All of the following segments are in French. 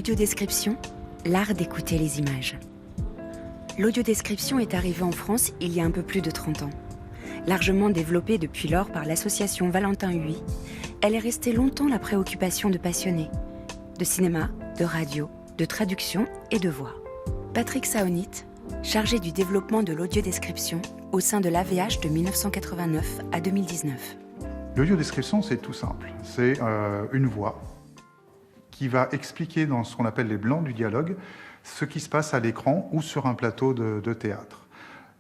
L'audiodescription, l'art d'écouter les images. L'audiodescription est arrivée en France il y a un peu plus de 30 ans. Largement développée depuis lors par l'association Valentin Huy, elle est restée longtemps la préoccupation de passionnés, de cinéma, de radio, de traduction et de voix. Patrick Saonit, chargé du développement de l'audiodescription au sein de l'AVH de 1989 à 2019. L'audiodescription, c'est tout simple. C'est une voix qui va expliquer dans ce qu'on appelle les blancs du dialogue ce qui se passe à l'écran ou sur un plateau de théâtre.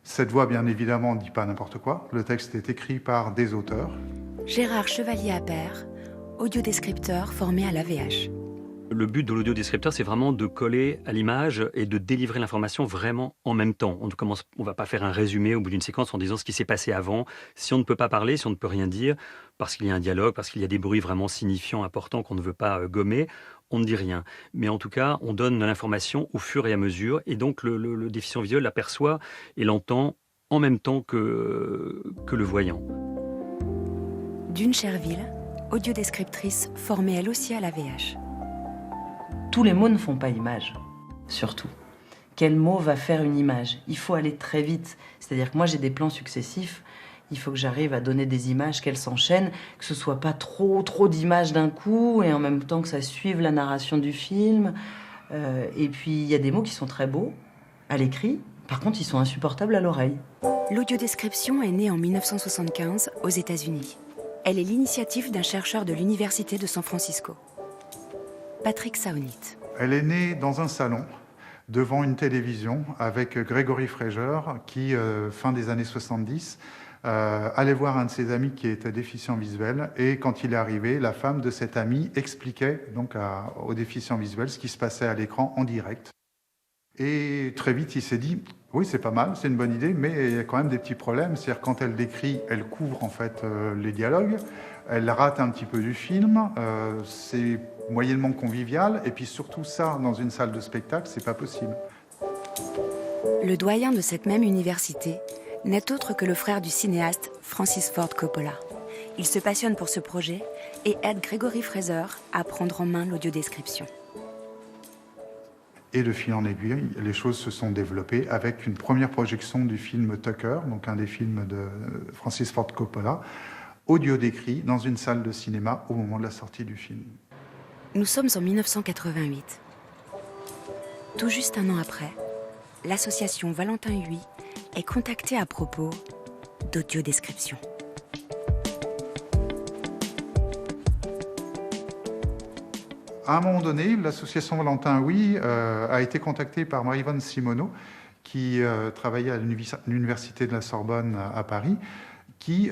Cette voix, bien évidemment, ne dit pas n'importe quoi. Le texte est écrit par des auteurs. Gérard Chevalier-Appert, audiodescripteur formé à l'AVH. Le but de l'audiodescripteur, c'est vraiment de coller à l'image et de délivrer l'information vraiment en même temps. On ne va pas faire un résumé au bout d'une séquence en disant ce qui s'est passé avant. Si on ne peut pas parler, si on ne peut rien dire, parce qu'il y a un dialogue, parce qu'il y a des bruits vraiment signifiants, importants qu'on ne veut pas gommer, on ne dit rien. Mais en tout cas, on donne l'information au fur et à mesure. Et donc, le déficient visuel l'aperçoit et l'entend en même temps que le voyant. Dune Cherville, audiodescriptrice formée elle aussi à l'AVH. Tous les mots ne font pas image, surtout. Quel mot va faire une image? Il faut aller très vite. C'est-à-dire que moi, j'ai des plans successifs. Il faut que j'arrive à donner des images, qu'elles s'enchaînent, que ce soit pas trop d'images d'un coup, et en même temps que ça suive la narration du film. Et puis, il y a des mots qui sont très beaux à l'écrit. Par contre, ils sont insupportables à l'oreille. L'audiodescription est née en 1975 aux États-Unis. Elle est l'initiative d'un chercheur de l'Université de San Francisco. Patrick Saonit. Elle est née dans un salon, devant une télévision, avec Gregory Fraser, qui, fin des années 70, allait voir un de ses amis qui était déficient visuel. Et quand il est arrivé, la femme de cet ami expliquait donc aux déficients visuels ce qui se passait à l'écran en direct. Et très vite, il s'est dit, oui, c'est pas mal, c'est une bonne idée, mais il y a quand même des petits problèmes. C'est-à-dire, quand elle décrit, elle couvre en fait les dialogues, elle rate un petit peu du film, c'est moyennement convivial, et puis surtout ça, dans une salle de spectacle, c'est pas possible. Le doyen de cette même université n'est autre que le frère du cinéaste Francis Ford Coppola. Il se passionne pour ce projet et aide Gregory Fraser à prendre en main l'audiodescription. Et de fil en aiguille, les choses se sont développées avec une première projection du film Tucker, donc un des films de Francis Ford Coppola, audio décrit dans une salle de cinéma au moment de la sortie du film. Nous sommes en 1988. Tout juste un an après, l'association Valentin Huy est contactée à propos d'audiodescription. À un moment donné, l'association Valentin Huy a été contactée par Marie-Yvonne Simoneau, qui travaillait à l'université de la Sorbonne à Paris, qui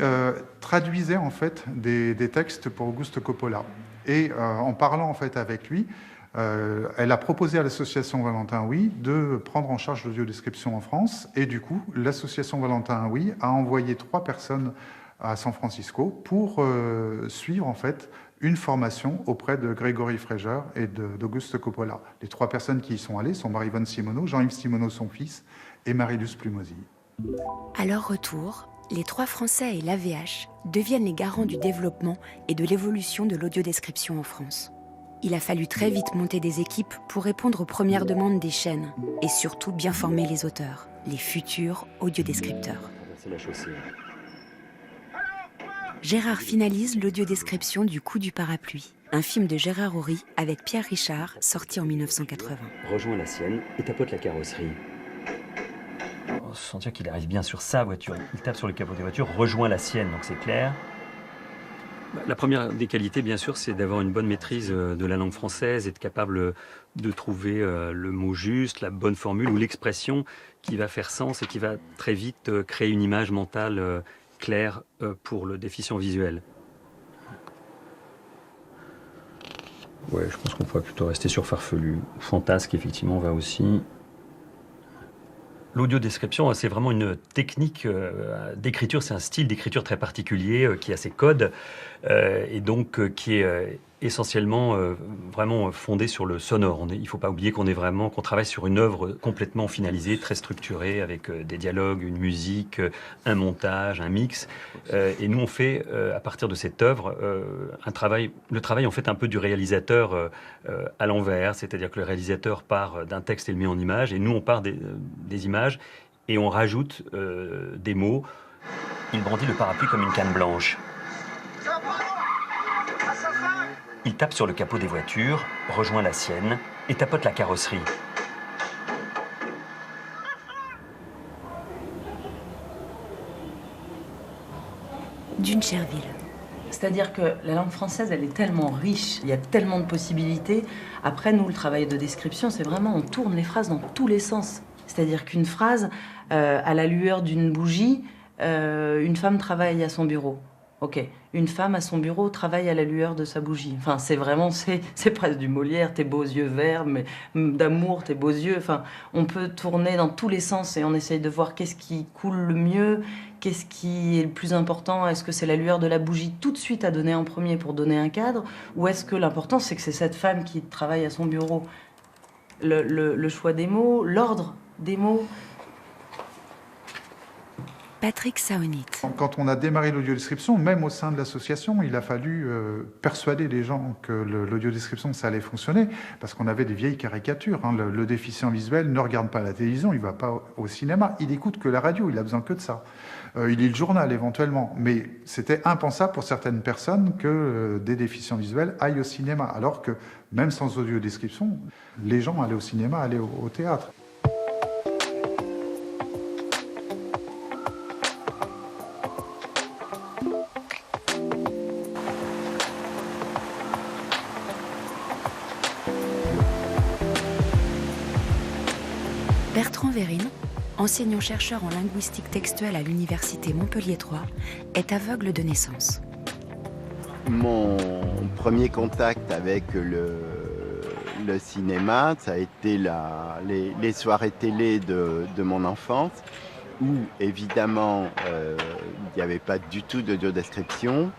traduisait en fait des textes pour Auguste Coppola. Et en parlant en fait avec lui, elle a proposé à l'association Valentin Huy de prendre en charge l'audiodescription en France. Et du coup, l'association Valentin Huy a envoyé 3 personnes à San Francisco pour suivre en fait une formation auprès de Gregory Fraser et d'Auguste Coppola. Les 3 personnes qui y sont allées sont Marie-Yvonne Simoneau, Jean-Yves Simoneau, son fils, et Marie-Luce Plumosy. À leur retour, les 3 Français et l'AVH deviennent les garants du développement et de l'évolution de l'audiodescription en France. Il a fallu très vite monter des équipes pour répondre aux premières demandes des chaînes et surtout bien former les auteurs, les futurs audiodescripteurs. C'est la chaussée. Gérard finalise l'audiodescription du Coup du parapluie, un film de Gérard Horry avec Pierre Richard, sorti en 1980. Rejoins la sienne et tapote la carrosserie. On se sentir qu'il arrive bien sur sa voiture. Il tape sur le capot des voitures, rejoint la sienne, donc c'est clair. La première des qualités, bien sûr, c'est d'avoir une bonne maîtrise de la langue française, être capable de trouver le mot juste, la bonne formule ou l'expression qui va faire sens et qui va très vite créer une image mentale claire pour le déficient visuel. Ouais, je pense qu'on pourrait plutôt rester sur farfelu. Fantasque, effectivement, va aussi. L'audiodescription, c'est vraiment une technique d'écriture, c'est un style d'écriture très particulier qui a ses codes et donc qui est essentiellement vraiment fondé sur le sonore. Il ne faut pas oublier qu'on travaille sur une œuvre complètement finalisée, très structurée, avec des dialogues, une musique, un montage, un mix. Et nous, on fait, à partir de cette œuvre, le travail en fait un peu du réalisateur à l'envers, c'est-à-dire que le réalisateur part d'un texte et le met en image, et nous, on part des images, et on rajoute des mots. Il brandit le parapluie comme une canne blanche. Il tape sur le capot des voitures, rejoint la sienne et tapote la carrosserie. Dune Cherville. C'est-à-dire que la langue française, elle est tellement riche, il y a tellement de possibilités. Après, nous, le travail de description, c'est vraiment, on tourne les phrases dans tous les sens. C'est-à-dire qu'une phrase, à la lueur d'une bougie, une femme travaille à son bureau. Ok, une femme à son bureau travaille à la lueur de sa bougie. Enfin, c'est presque du Molière, tes beaux yeux verts, mais d'amour, tes beaux yeux. Enfin, on peut tourner dans tous les sens et on essaye de voir qu'est-ce qui coule le mieux, qu'est-ce qui est le plus important. Est-ce que c'est la lueur de la bougie tout de suite à donner en premier pour donner un cadre, ou est-ce que l'important c'est que c'est cette femme qui travaille à son bureau? Le choix des mots, l'ordre des mots. Patrick Saonit. Quand on a démarré l'audiodescription, même au sein de l'association, il a fallu persuader les gens que l'audiodescription, ça allait fonctionner, parce qu'on avait des vieilles caricatures. Hein. Le déficient visuel ne regarde pas la télévision, il ne va pas au cinéma, il écoute que la radio, il a besoin que de ça. Il lit le journal éventuellement, mais c'était impensable pour certaines personnes que des déficients visuels aillent au cinéma, alors que même sans audiodescription, les gens allaient au cinéma, allaient au théâtre. Bertrand Vérine, enseignant-chercheur en linguistique textuelle à l'université Montpellier III, est aveugle de naissance. Mon premier contact avec le cinéma, ça a été les soirées télé de mon enfance, où évidemment il n'y avait pas du tout d'audiodescription,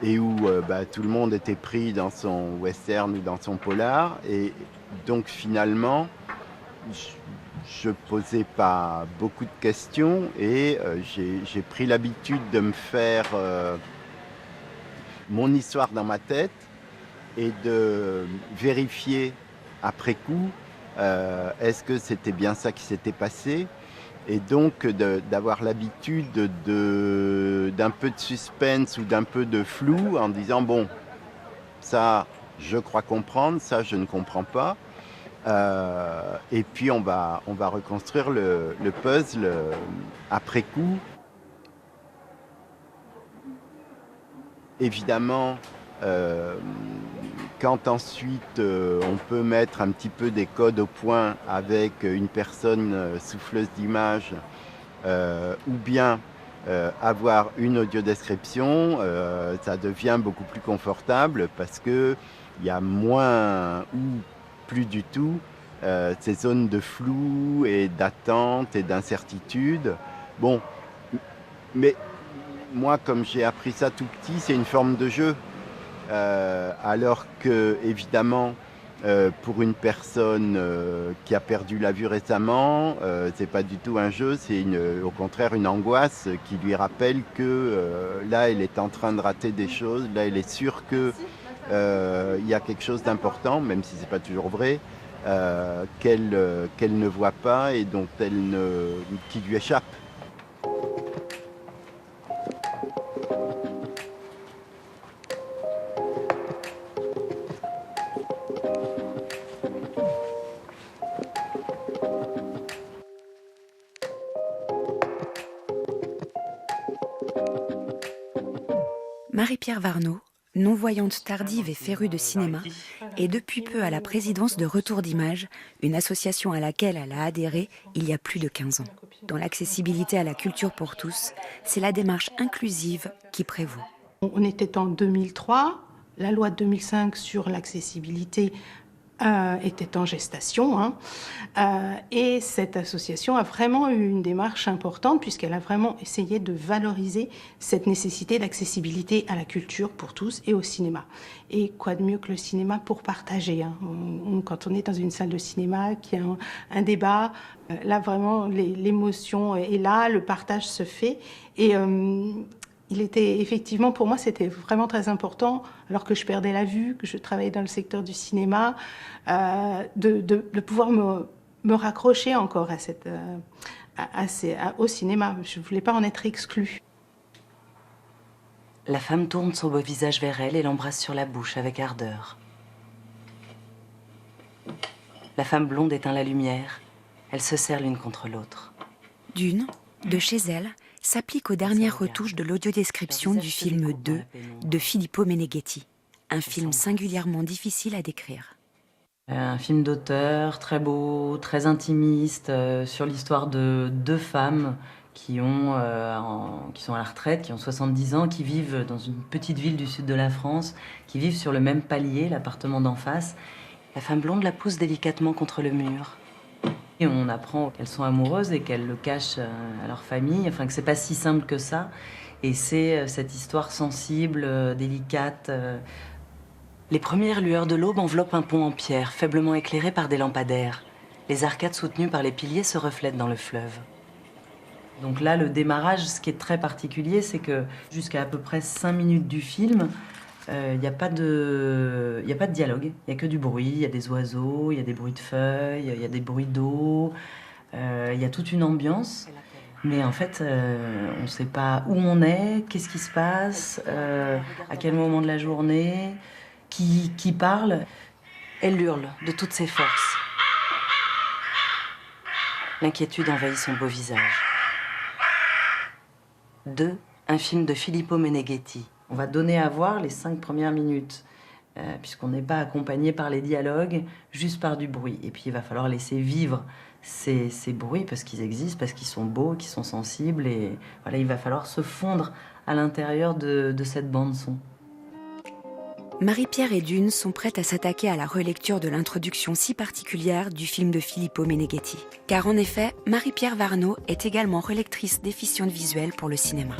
et où tout le monde était pris dans son western ou dans son polar, et donc finalement je posais pas beaucoup de questions, et j'ai pris l'habitude de me faire mon histoire dans ma tête et de vérifier après coup est-ce que c'était bien ça qui s'était passé, et donc d'avoir l'habitude d'un peu de suspense ou d'un peu de flou en disant bon, ça je crois comprendre, ça je ne comprends pas. Et puis on va reconstruire le puzzle après coup. Évidemment, quand ensuite on peut mettre un petit peu des codes au point avec une personne souffleuse d'images, ou bien avoir une audiodescription, ça devient beaucoup plus confortable, parce qu'il y a moins ou plus du tout ces zones de flou et d'attente et d'incertitude. Bon, mais moi, comme j'ai appris ça tout petit, c'est une forme de jeu. Alors que, évidemment, pour une personne qui a perdu la vue récemment, c'est pas du tout un jeu, c'est au contraire une angoisse qui lui rappelle que là, elle est en train de rater des choses, là, elle est sûre que y a quelque chose d'important, même si c'est pas toujours vrai, qu'elle ne voit pas et qui lui échappe. Marie-Pierre Varnaud, non-voyante tardive et férue de cinéma, est depuis peu à la présidence de Retour d'Images, une association à laquelle elle a adhéré il y a plus de 15 ans. Dans l'accessibilité à la culture pour tous, c'est la démarche inclusive qui prévaut. On était en 2003, la loi de 2005 sur l'accessibilité était en gestation. Hein. Et cette association a vraiment eu une démarche importante puisqu'elle a vraiment essayé de valoriser cette nécessité d'accessibilité à la culture pour tous et au cinéma. Et quoi de mieux que le cinéma pour partager, hein. Quand on est dans une salle de cinéma, qu'il y a un débat, là vraiment l'émotion est là, le partage se fait. Et il était effectivement, pour moi, c'était vraiment très important, alors que je perdais la vue, que je travaillais dans le secteur du cinéma, de pouvoir me raccrocher encore au cinéma. Je ne voulais pas en être exclue. La femme tourne son beau visage vers elle et l'embrasse sur la bouche avec ardeur. La femme blonde éteint la lumière. Elles se serrent l'une contre l'autre. Dune, de chez elle, s'applique aux dernières retouches de l'audiodescription du film 2 de Filippo Meneghetti, un film singulièrement difficile à décrire. Un film d'auteur, très beau, très intimiste, sur l'histoire de deux femmes qui sont à la retraite, qui ont 70 ans, qui vivent dans une petite ville du sud de la France, qui vivent sur le même palier, l'appartement d'en face. La femme blonde la pousse délicatement contre le mur. Et on apprend qu'elles sont amoureuses et qu'elles le cachent à leur famille, enfin que c'est pas si simple que ça. Et c'est cette histoire sensible, délicate. Les premières lueurs de l'aube enveloppent un pont en pierre, faiblement éclairé par des lampadaires. Les arcades soutenues par les piliers se reflètent dans le fleuve. Donc là, le démarrage, ce qui est très particulier, c'est que jusqu'à peu près 5 minutes du film, il n'y a pas de dialogue, il n'y a que du bruit, il y a des oiseaux, il y a des bruits de feuilles, il y a des bruits d'eau, il y a toute une ambiance. Mais en fait, on ne sait pas où on est, qu'est-ce qui se passe, à quel moment de la journée, qui parle. Elle hurle de toutes ses forces. L'inquiétude envahit son beau visage. 2, un film de Filippo Meneghetti. On va donner à voir les 5 premières minutes, puisqu'on n'est pas accompagné par les dialogues, juste par du bruit. Et puis il va falloir laisser vivre ces bruits, parce qu'ils existent, parce qu'ils sont beaux, qu'ils sont sensibles. Et voilà, il va falloir se fondre à l'intérieur de cette bande-son. Marie-Pierre et Dune sont prêtes à s'attaquer à la relecture de l'introduction si particulière du film de Filippo Meneghetti. Car en effet, Marie-Pierre Warneau est également relectrice déficiente visuelle pour le cinéma.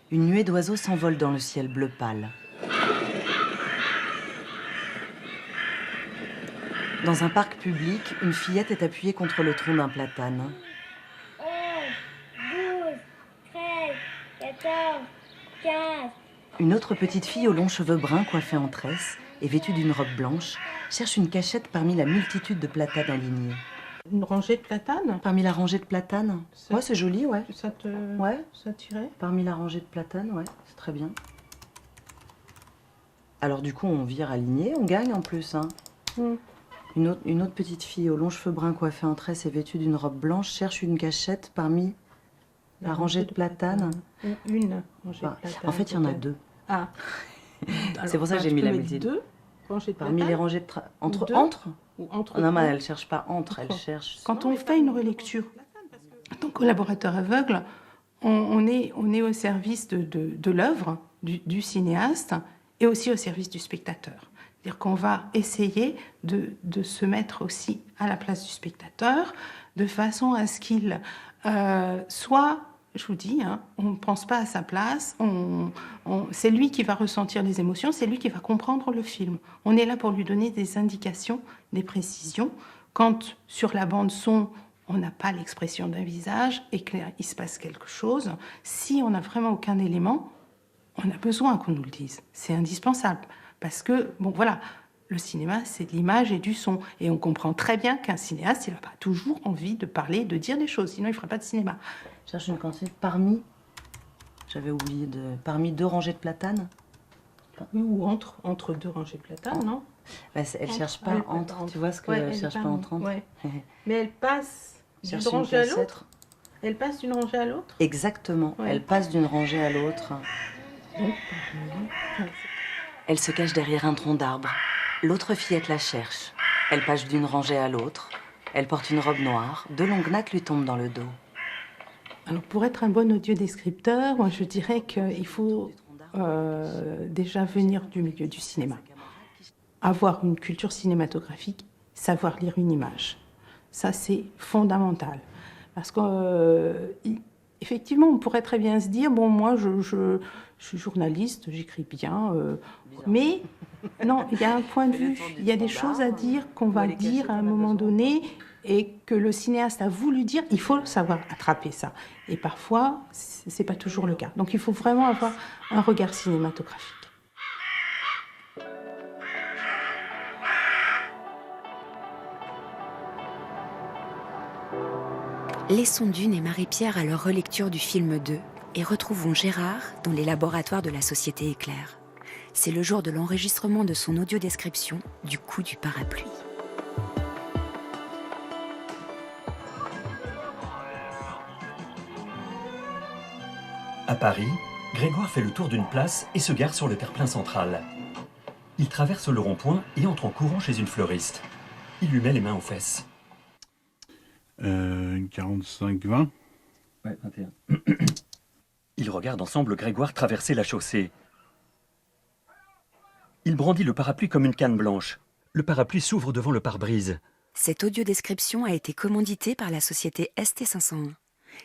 Une nuée d'oiseaux s'envole dans le ciel bleu pâle. Dans un parc public, une fillette est appuyée contre le tronc d'un platane. 11, 12, 13, 14, 15. Une autre petite fille aux longs cheveux bruns coiffés en tresse et vêtue d'une robe blanche cherche une cachette parmi la multitude de platanes alignés. Une rangée de platanes? Parmi la rangée de platanes? Ouais, c'est joli, ouais. Ça tirait? Parmi la rangée de platanes, ouais, c'est très bien. Alors du coup, on vire aligné, on gagne en plus, hein. Une autre petite fille aux longs cheveux bruns coiffés en tresse et vêtue d'une robe blanche cherche une cachette parmi la rangée de platanes. Une rangée de platanes. En fait, il y en a 2. Ah. C'est pour ça que j'ai mis la multitude. 2 rangées de platanes. Parmi les rangées de entre ou entre non, mais elle cherche pas entre, elle cherche. Quand on fait une relecture, en tant que collaborateur aveugle, on est au service de l'œuvre du cinéaste et aussi au service du spectateur. C'est-à-dire qu'on va essayer de se mettre aussi à la place du spectateur, de façon à ce qu'il soit, je vous dis, hein, on ne pense pas à sa place, c'est lui qui va ressentir les émotions, c'est lui qui va comprendre le film. On est là pour lui donner des indications, des précisions. Quand sur la bande son, on n'a pas l'expression d'un visage et qu'il se passe quelque chose, si on n'a vraiment aucun élément, on a besoin qu'on nous le dise. C'est indispensable. Parce que, bon voilà, le cinéma, c'est de l'image et du son. Et on comprend très bien qu'un cinéaste, il n'a pas toujours envie de parler, de dire des choses, sinon il ne ferait pas de cinéma. Je cherche une quantité parmi, j'avais oublié, parmi 2 rangées de platanes. Oui, ou entre 2 rangées de platanes, non? Elle ne cherche pas entre, tu vois ce que elle cherche pas entre. Ouais. Mais elle passe d'une rangée à l'autre. Elle passe d'une rangée à l'autre? Exactement, ouais. Elle passe d'une rangée à l'autre. Elle se cache derrière un tronc d'arbre. L'autre fillette la cherche. Elle passe d'une rangée à l'autre. Elle porte une robe noire. 2 longues nattes lui tombent dans le dos. Alors pour être un bon audiodescripteur, moi je dirais qu'il faut déjà venir du milieu du cinéma. Avoir une culture cinématographique, savoir lire une image. Ça, c'est fondamental. Parce qu'effectivement, on pourrait très bien se dire, bon, moi, je suis journaliste, j'écris bien, mais non, il y a un point de vue, il y a des choses à dire qu'on va dire à un moment donné et que le cinéaste a voulu dire, il faut savoir attraper ça. Et parfois, c'est pas toujours le cas. Donc il faut vraiment avoir un regard cinématographique. Laissons Dune et Marie-Pierre à leur relecture du film 2 et retrouvons Gérard dans les laboratoires de la Société Éclair. C'est le jour de l'enregistrement de son audiodescription du coup du parapluie. À Paris, Grégoire fait le tour d'une place et se gare sur le terre-plein central. Il traverse le rond-point et entre en courant chez une fleuriste. Il lui met les mains aux fesses. 45-20. Ouais, 21. Ils regardent ensemble Grégoire traverser la chaussée. Il brandit le parapluie comme une canne blanche. Le parapluie s'ouvre devant le pare-brise. Cette audiodescription a été commanditée par la société ST501,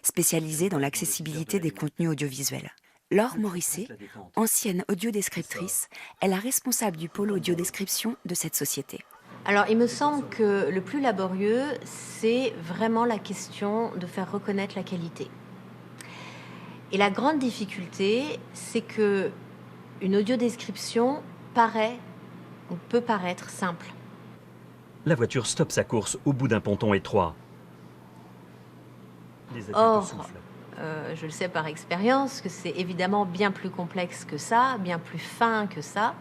spécialisée dans l'accessibilité des contenus audiovisuels. Laure Morisset, ancienne audiodescriptrice, est la responsable du pôle audiodescription de cette société. Alors, il me semble que le plus laborieux, c'est vraiment la question de faire reconnaître la qualité. Et la grande difficulté, c'est que une audiodescription peut paraître simple. La voiture stoppe sa course au bout d'un ponton étroit. Les adultes Or, soufflent. je le sais par expérience que c'est évidemment bien plus complexe que ça, bien plus fin que ça.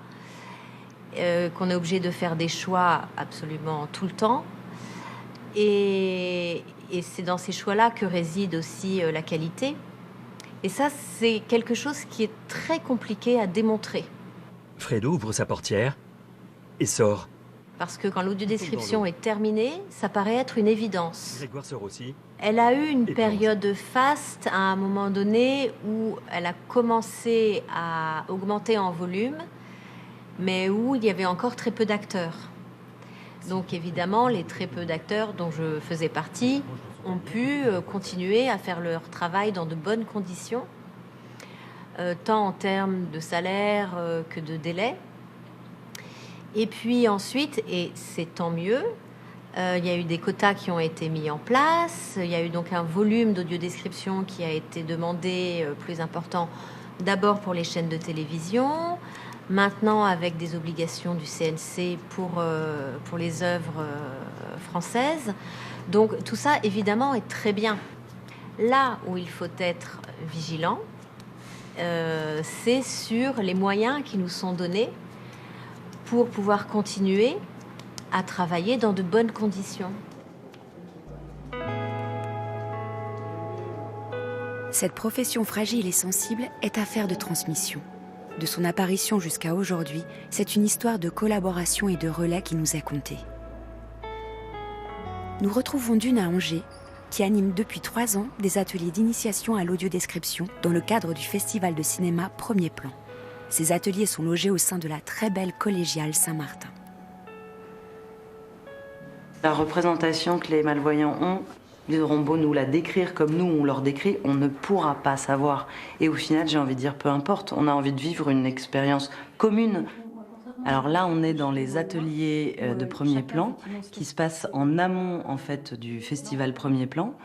Qu'on est obligé de faire des choix absolument tout le temps. Et c'est dans ces choix-là que réside aussi la qualité. Et ça, c'est quelque chose qui est très compliqué à démontrer. Fredo ouvre sa portière et sort. Parce que quand l'audiodescription est terminée, ça paraît être une évidence. Grégoire sort aussi. Elle a eu une période faste à un moment donné où elle a commencé à augmenter en volume, mais où il y avait encore très peu d'acteurs. Donc évidemment, les très peu d'acteurs dont je faisais partie ont pu continuer à faire leur travail dans de bonnes conditions, tant en termes de salaire que de délai. Et puis ensuite, et c'est tant mieux, il y a eu des quotas qui ont été mis en place, il y a eu donc un volume d'audiodescription qui a été demandé plus important, d'abord pour les chaînes de télévision, maintenant avec des obligations du CNC pour les œuvres françaises. Donc tout ça, évidemment, est très bien. Là où il faut être vigilant, c'est sur les moyens qui nous sont donnés pour pouvoir continuer à travailler dans de bonnes conditions. Cette profession fragile et sensible est affaire de transmission. De son apparition jusqu'à aujourd'hui, c'est une histoire de collaboration et de relais qui nous est contée. Nous retrouvons Dune à Angers, qui anime depuis 3 ans des ateliers d'initiation à l'audiodescription dans le cadre du festival de cinéma Premier Plan. Ces ateliers sont logés au sein de la très belle collégiale Saint-Martin. La représentation que les malvoyants ont, ils auront beau nous la décrire comme nous, on leur décrit, on ne pourra pas savoir. Et au final, j'ai envie de dire, peu importe, on a envie de vivre une expérience commune. Alors là, on est dans les ateliers de Premier Plan qui se passent en amont en fait du festival Premier Plan.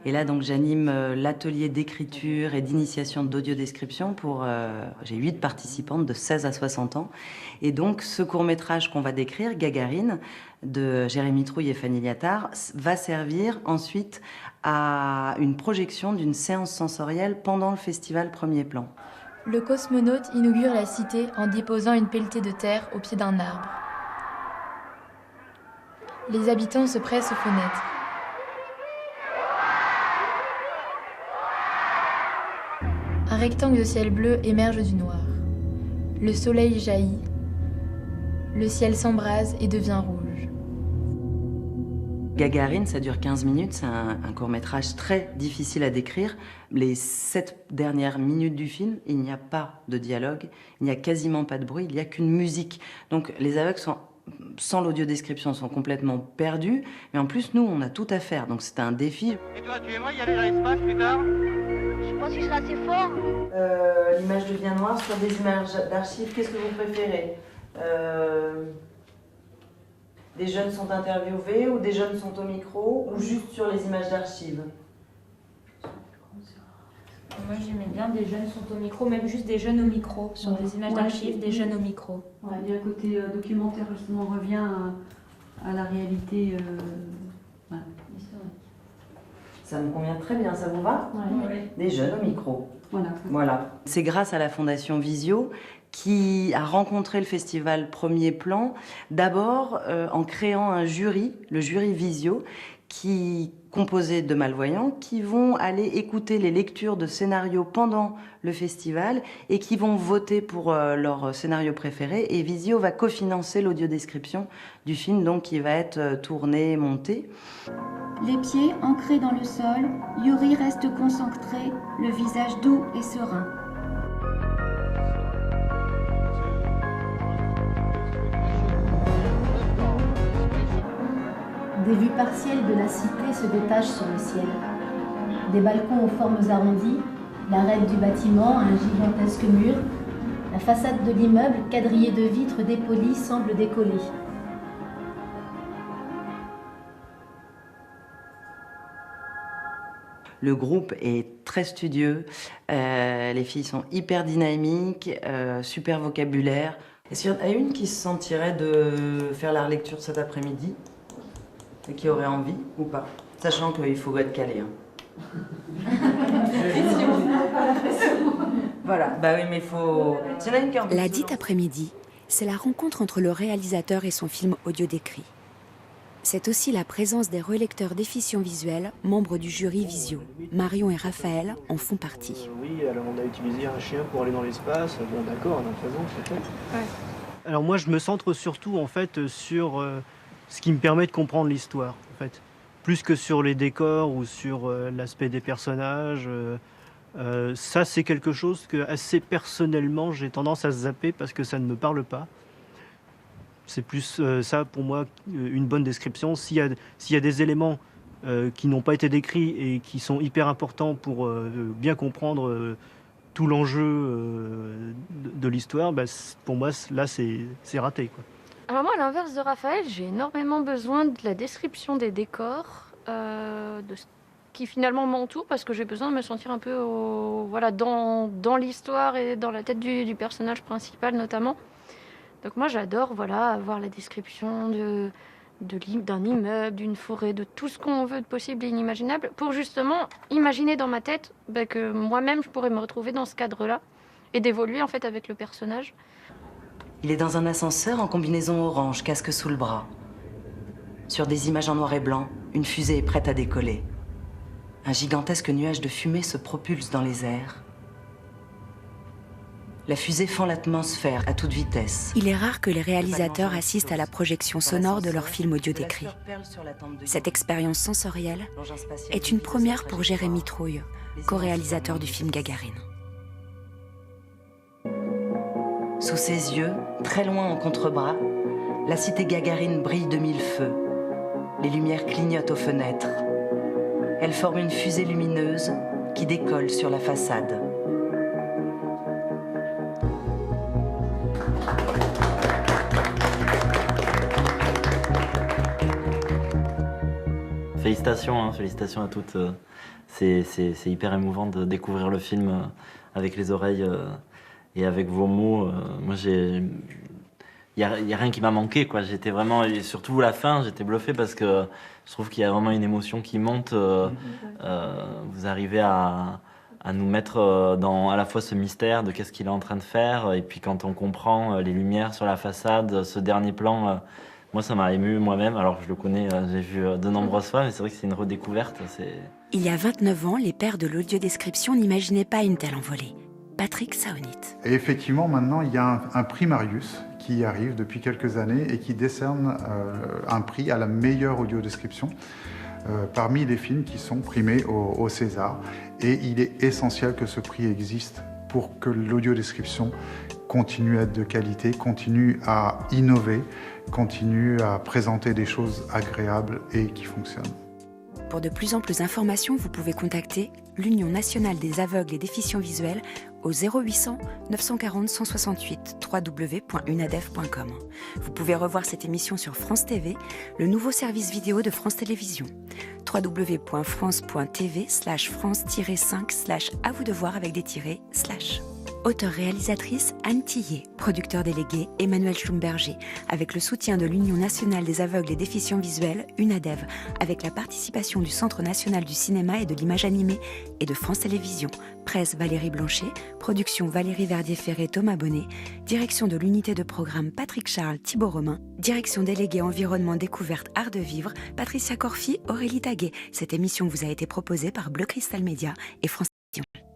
Et là, donc, j'anime l'atelier d'écriture et d'initiation d'audiodescription pour... j'ai 8 participantes de 16 à 60 ans. Et donc, ce court-métrage qu'on va décrire, Gagarine, de Jérémy Trouille et Fanny Liattard, va servir ensuite à une projection d'une séance sensorielle pendant le festival Premier Plan. Le cosmonaute inaugure la cité en déposant une pelletée de terre au pied d'un arbre. Les habitants se pressent aux fenêtres. Un rectangle de ciel bleu émerge du noir. Le soleil jaillit. Le ciel s'embrase et devient rouge. Gagarine, ça dure 15 minutes, c'est un court-métrage très difficile à décrire. Les 7 dernières minutes du film, il n'y a pas de dialogue, il n'y a quasiment pas de bruit, il n'y a qu'une musique. Donc les aveugles sans l'audiodescription sont complètement perdus, mais en plus nous on a tout à faire, donc c'est un défi. Et toi, tu aimerais y aller dans l'espace plus tard? Je pense que je serai assez fort. L'image devient noire sur des images d'archives, qu'est-ce que vous préférez? Des jeunes sont interviewés ou des jeunes sont au micro ou juste sur les images d'archives? Moi j'aimais bien des jeunes sont au micro, même juste des jeunes au micro, sur des images d'archives, des jeunes au micro. Ouais, il y a un côté documentaire, justement, on revient à la réalité historique. Ça me convient très bien, ça vous va? Ouais. Des jeunes au micro. Voilà. C'est grâce à la Fondation Visio qui a rencontré le festival Premier Plan, d'abord en créant un jury, le jury Visio, qui composé de malvoyants, qui vont aller écouter les lectures de scénarios pendant le festival et qui vont voter pour leur scénario préféré. Et Visio va cofinancer l'audiodescription du film, donc qui va être tourné, monté. Les pieds ancrés dans le sol, Yuri reste concentré, le visage doux et serein. Des vues partielles de la cité se détachent sur le ciel. Des balcons aux formes arrondies, l'arête du bâtiment, un gigantesque mur, la façade de l'immeuble, quadrillée de vitres dépolies, semble décoller. Le groupe est très studieux, les filles sont hyper dynamiques, super vocabulaire. Est-ce qu'il y en a une qui se sentirait de faire la relecture cet après-midi et qui aurait envie ou pas? Sachant qu'il faut être calé. Voilà, bah oui, mais il faut... La dite après-midi, c'est la rencontre entre le réalisateur et son film audio décrit. C'est aussi la présence des relecteurs déficients visuels, membres du jury Visio. Marion et Raphaël en font partie. Oui, alors on a utilisé un chien pour aller dans l'espace. Bon, d'accord, un présent, c'est fait. Ouais. Alors moi, je me centre surtout en fait sur ce qui me permet de comprendre l'histoire, en fait, plus que sur les décors ou sur l'aspect des personnages. Ça, c'est quelque chose que assez personnellement, j'ai tendance à zapper parce que ça ne me parle pas. C'est plus ça, pour moi, une bonne description. S'il y a des éléments qui n'ont pas été décrits et qui sont hyper importants pour bien comprendre tout l'enjeu de l'histoire, bah, pour moi, là, c'est raté, quoi. Alors moi, à l'inverse de Raphaël, j'ai énormément besoin de la description des décors, de ce qui finalement m'entoure, parce que j'ai besoin de me sentir un peu dans l'histoire et dans la tête du personnage principal, notamment. Donc moi j'adore avoir la description d'un immeuble, d'une forêt, de tout ce qu'on veut de possible et inimaginable, pour justement imaginer dans ma tête que moi-même je pourrais me retrouver dans ce cadre-là et d'évoluer en fait avec le personnage. Il est dans un ascenseur en combinaison orange, casque sous le bras. Sur des images en noir et blanc, une fusée est prête à décoller. Un gigantesque nuage de fumée se propulse dans les airs. La fusée fend l'atmosphère à toute vitesse. Il est rare que les réalisateurs assistent à la projection sonore de leur film audio décrit. Cette expérience sensorielle est une première pour Jérémy Trouille, co-réalisateur du film Gagarine. Sous ses yeux, très loin en contrebas, la cité Gagarine brille de mille feux. Les lumières clignotent aux fenêtres. Elle forme une fusée lumineuse qui décolle sur la façade. Félicitations à toutes. C'est hyper émouvant de découvrir le film avec les oreilles et avec vos mots. Moi, il y a rien qui m'a manqué, quoi. J'étais vraiment, et surtout la fin, j'étais bluffé parce que je trouve qu'il y a vraiment une émotion qui monte. Vous arrivez à nous mettre dans à la fois ce mystère de qu'est-ce qu'il est en train de faire, et puis quand on comprend les lumières sur la façade, ce dernier plan. Moi, ça m'a ému moi-même, alors que je le connais, j'ai vu de nombreuses fois, mais c'est vrai que c'est une redécouverte. Il y a 29 ans, les pères de l'audiodescription n'imaginaient pas une telle envolée. Patrick Saonit. Et effectivement, maintenant, il y a un prix Marius qui arrive depuis quelques années et qui décerne un prix à la meilleure audiodescription parmi les films qui sont primés au César. Et il est essentiel que ce prix existe pour que l'audiodescription continue à être de qualité, continue à innover, continue à présenter des choses agréables et qui fonctionnent. Pour de plus en plus d'informations, vous pouvez contacter l'Union nationale des aveugles et déficients visuels au 0800 940 168 www.unadef.com. Vous pouvez revoir cette émission sur France TV, le nouveau service vidéo de France Télévisions. www.france.tv/france-5/à vous de voir avec des tirets /. Auteure-réalisatrice Anne Tillet, producteur délégué Emmanuel Schlumberger, avec le soutien de l'Union nationale des aveugles et déficients visuels, UNADEV, avec la participation du Centre national du cinéma et de l'image animée et de France Télévisions. Presse Valérie Blanchet, production Valérie Verdier-Ferré, Thomas Bonnet, direction de l'unité de programme Patrick Charles, Thibaut Romain, direction déléguée environnement découverte art de vivre, Patricia Corfi, Aurélie Taguet. Cette émission vous a été proposée par Bleu Cristal Média et France Télévisions.